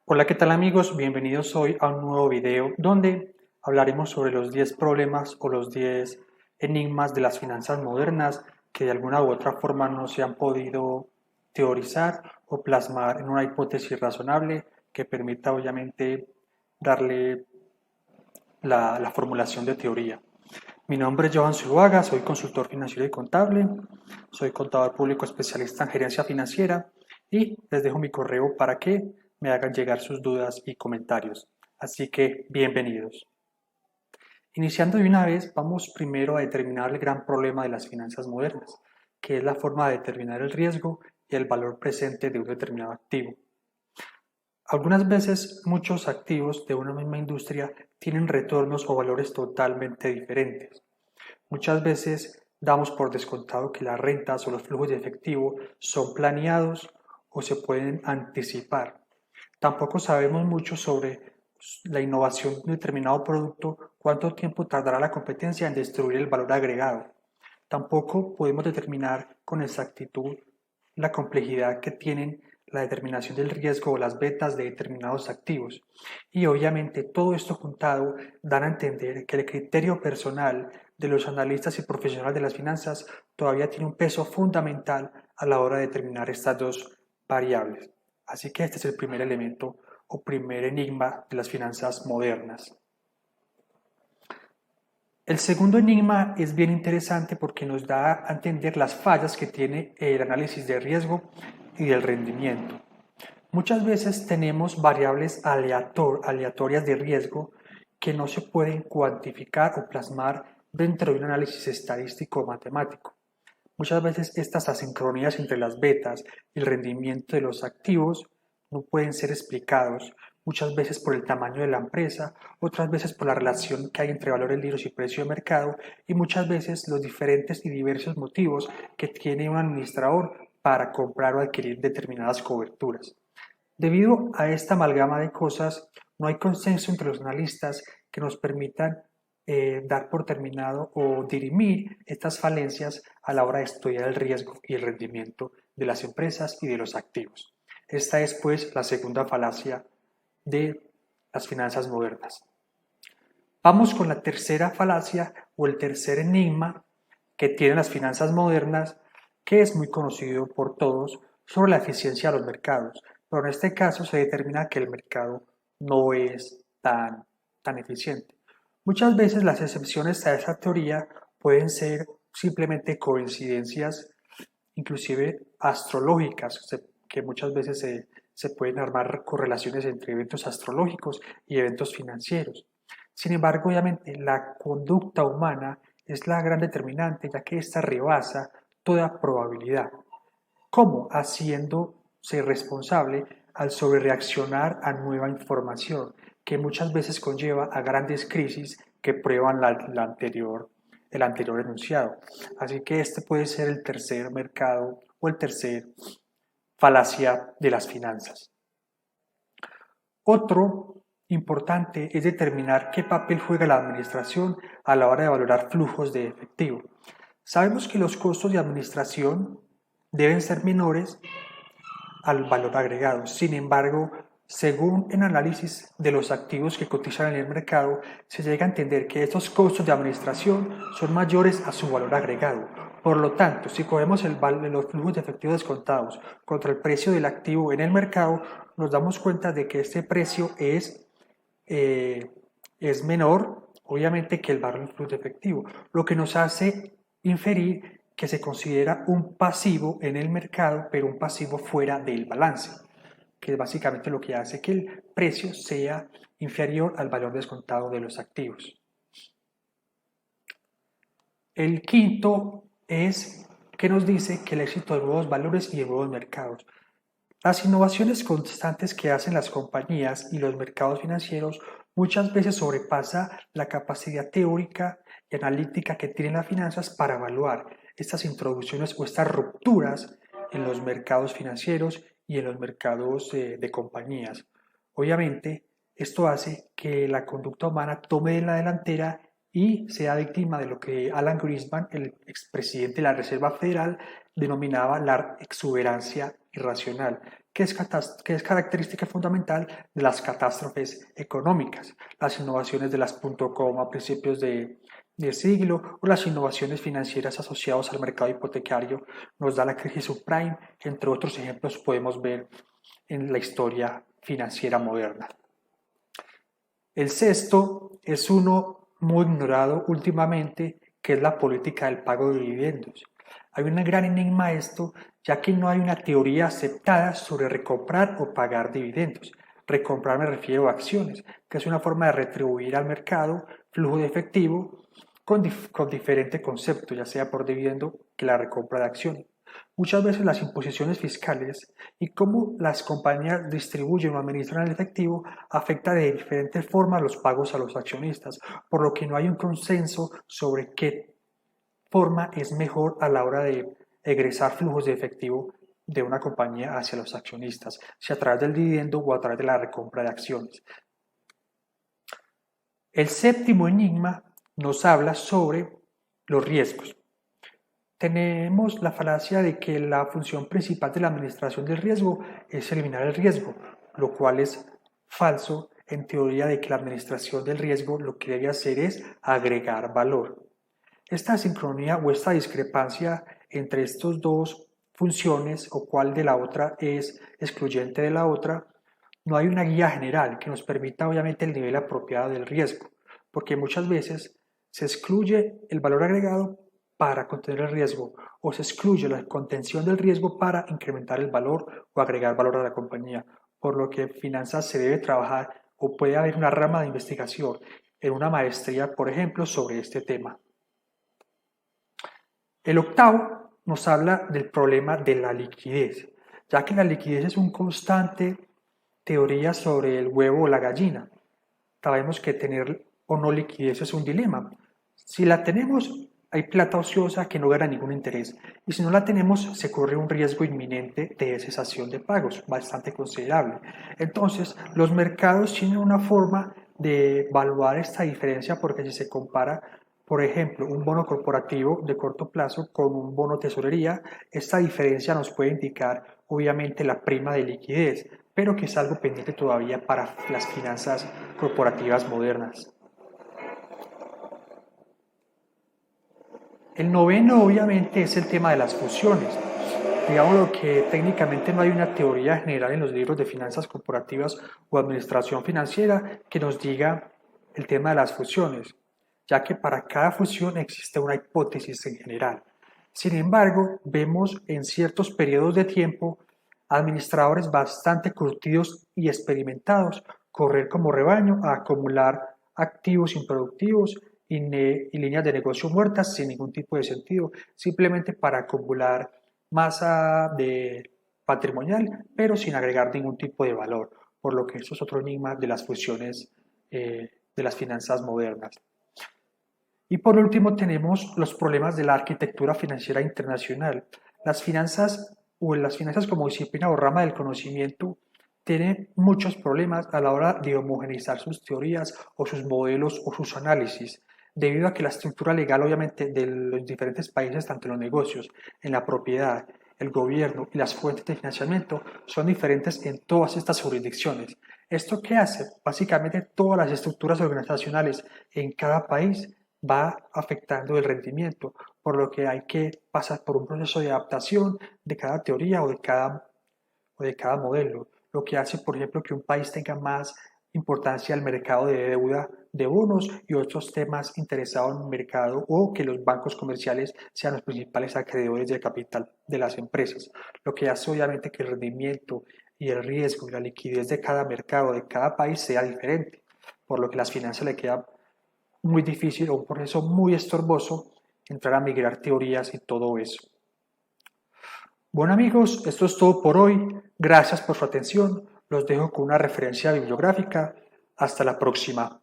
Hola, ¿qué tal amigos? Bienvenidos hoy a un nuevo video donde hablaremos sobre los 10 problemas o los 10 enigmas de las finanzas modernas que de alguna u otra forma no se han podido teorizar o plasmar en una hipótesis razonable que permita obviamente darle la formulación de teoría. Mi nombre es Johan Zuluaga, soy consultor financiero y contable, soy contador público especialista en gerencia financiera y les dejo mi correo para que me hagan llegar sus dudas y comentarios. Así que bienvenidos. Iniciando de una vez, vamos primero a determinar el gran problema de las finanzas modernas, que es la forma de determinar el riesgo y el valor presente de un determinado activo. Algunas veces muchos activos de una misma industria tienen retornos o valores totalmente diferentes. Muchas veces damos por descontado que las rentas o los flujos de efectivo son planeados o se pueden anticipar. Tampoco sabemos mucho sobre la innovación de un determinado producto, cuánto tiempo tardará la competencia en destruir el valor agregado. Tampoco podemos determinar con exactitud la complejidad que tienen la determinación del riesgo o las betas de determinados activos. Y obviamente todo esto juntado dan a entender que el criterio personal de los analistas y profesionales de las finanzas todavía tiene un peso fundamental a la hora de determinar estas dos variables. Así que este es el primer elemento o primer enigma de las finanzas modernas. El segundo enigma es bien interesante porque nos da a entender las fallas que tiene el análisis de riesgo y del rendimiento. Muchas veces tenemos variables aleatorias de riesgo que no se pueden cuantificar o plasmar dentro de un análisis estadístico o matemático. Muchas veces estas asincronías entre las betas y el rendimiento de los activos no pueden ser explicados, muchas veces por el tamaño de la empresa, otras veces por la relación que hay entre valores libres y precio de mercado y muchas veces los diferentes y diversos motivos que tiene un administrador para comprar o adquirir determinadas coberturas. Debido a esta amalgama de cosas, no hay consenso entre los analistas que nos permitan dar por terminado o dirimir estas falencias a la hora de estudiar el riesgo y el rendimiento de las empresas y de los activos. Esta es pues la segunda falacia de las finanzas modernas. Vamos con la tercera falacia o el tercer enigma que tienen las finanzas modernas, que es muy conocido por todos sobre la eficiencia de los mercados, pero en este caso se determina que el mercado no es tan eficiente. Muchas veces las excepciones a esa teoría pueden ser simplemente coincidencias, inclusive astrológicas, que muchas veces se pueden armar correlaciones entre eventos astrológicos y eventos financieros. Sin embargo, obviamente, la conducta humana es la gran determinante, ya que ésta rebasa toda probabilidad. ¿Cómo? Haciéndose responsable al sobrereaccionar a nueva información, que muchas veces conlleva a grandes crisis que prueban el anterior enunciado. Así que este puede ser el tercer mercado o el tercer falacia de las finanzas. Otro importante es determinar qué papel juega la administración a la hora de valorar flujos de efectivo. Sabemos que los costos de administración deben ser menores al valor agregado. Sin embargo, según el análisis de los activos que cotizan en el mercado, se llega a entender que estos costos de administración son mayores a su valor agregado. Por lo tanto, si cogemos los flujos de efectivo descontados contra el precio del activo en el mercado, nos damos cuenta de que este precio eh, es menor, obviamente, que el valor del flujo de efectivo, lo que nos hace inferir que se considera un pasivo en el mercado, pero un pasivo fuera del balance, que es básicamente lo que hace que el precio sea inferior al valor descontado de los activos. El quinto es que nos dice que el éxito de nuevos valores y de nuevos mercados. Las innovaciones constantes que hacen las compañías y los mercados financieros muchas veces sobrepasa la capacidad teórica y analítica que tienen las finanzas para evaluar estas introducciones o estas rupturas en los mercados financieros y en los mercados de compañías. Obviamente, esto hace que la conducta humana tome la delantera y sea víctima de lo que Alan Greenspan, el expresidente de la Reserva Federal, denominaba la exuberancia irracional, que es característica fundamental de las catástrofes económicas, las innovaciones de las .com a principios del siglo o las innovaciones financieras asociadas al mercado hipotecario nos da la crisis subprime, entre otros ejemplos podemos ver en la historia financiera moderna. El sexto es uno muy ignorado últimamente, que es la política del pago de dividendos. Hay un gran enigma esto, ya que no hay una teoría aceptada sobre recomprar o pagar dividendos. Recomprar me refiero a acciones, que es una forma de retribuir al mercado flujo de efectivo con diferente concepto, ya sea por dividendo que la recompra de acciones. Muchas veces las imposiciones fiscales y cómo las compañías distribuyen o administran el efectivo afecta de diferentes formas los pagos a los accionistas, por lo que no hay un consenso sobre qué forma es mejor a la hora de egresar flujos de efectivo de una compañía hacia los accionistas, si a través del dividendo o a través de la recompra de acciones. El séptimo enigma nos habla sobre los riesgos. Tenemos la falacia de que la función principal de la administración del riesgo es eliminar el riesgo, lo cual es falso en teoría de que la administración del riesgo lo que debe hacer es agregar valor. Esta sincronía o esta discrepancia entre estas dos funciones o cuál de la otra es excluyente de la otra, no hay una guía general que nos permita obviamente el nivel apropiado del riesgo, porque muchas veces se excluye el valor agregado para contener el riesgo o se excluye la contención del riesgo para incrementar el valor o agregar valor a la compañía, por lo que en finanzas se debe trabajar o puede haber una rama de investigación en una maestría, por ejemplo, sobre este tema. El octavo nos habla del problema de la liquidez, ya que la liquidez es una constante teoría sobre el huevo o la gallina. Sabemos que tener o no liquidez es un dilema. Si la tenemos, hay plata ociosa que no gana ningún interés, y si no la tenemos, se corre un riesgo inminente de cesación de pagos, bastante considerable. Entonces, los mercados tienen una forma de evaluar esta diferencia, porque si se compara, por ejemplo, un bono corporativo de corto plazo con un bono tesorería, esta diferencia nos puede indicar obviamente la prima de liquidez, pero que es algo pendiente todavía para las finanzas corporativas modernas. El noveno obviamente es el tema de las fusiones. Digamos que técnicamente no hay una teoría general en los libros de finanzas corporativas o administración financiera que nos diga el tema de las fusiones, ya que para cada fusión existe una hipótesis en general. Sin embargo, vemos en ciertos periodos de tiempo administradores bastante curtidos y experimentados correr como rebaño a acumular activos improductivos y líneas de negocio muertas sin ningún tipo de sentido, simplemente para acumular masa de patrimonial, pero sin agregar ningún tipo de valor, por lo que eso es otro enigma de las fusiones de las finanzas modernas. Y por último tenemos los problemas de la arquitectura financiera internacional. Las finanzas como disciplina o rama del conocimiento tienen muchos problemas a la hora de homogeneizar sus teorías o sus modelos o sus análisis, debido a que la estructura legal obviamente de los diferentes países, tanto en los negocios, en la propiedad, el gobierno y las fuentes de financiamiento son diferentes en todas estas jurisdicciones. ¿Esto qué hace? Básicamente todas las estructuras organizacionales en cada país va afectando el rendimiento, por lo que hay que pasar por un proceso de adaptación de cada teoría o de cada modelo, lo que hace, por ejemplo, que un país tenga más importancia el mercado de deuda de bonos y otros temas interesados en el mercado, o que los bancos comerciales sean los principales acreedores de capital de las empresas, lo que hace obviamente que el rendimiento y el riesgo y la liquidez de cada mercado, de cada país sea diferente, por lo que las finanzas le queda muy difícil o un proceso muy estorboso entrar a migrar teorías y todo eso. Bueno amigos, esto es todo por hoy. Gracias por su atención. Los dejo con una referencia bibliográfica. Hasta la próxima.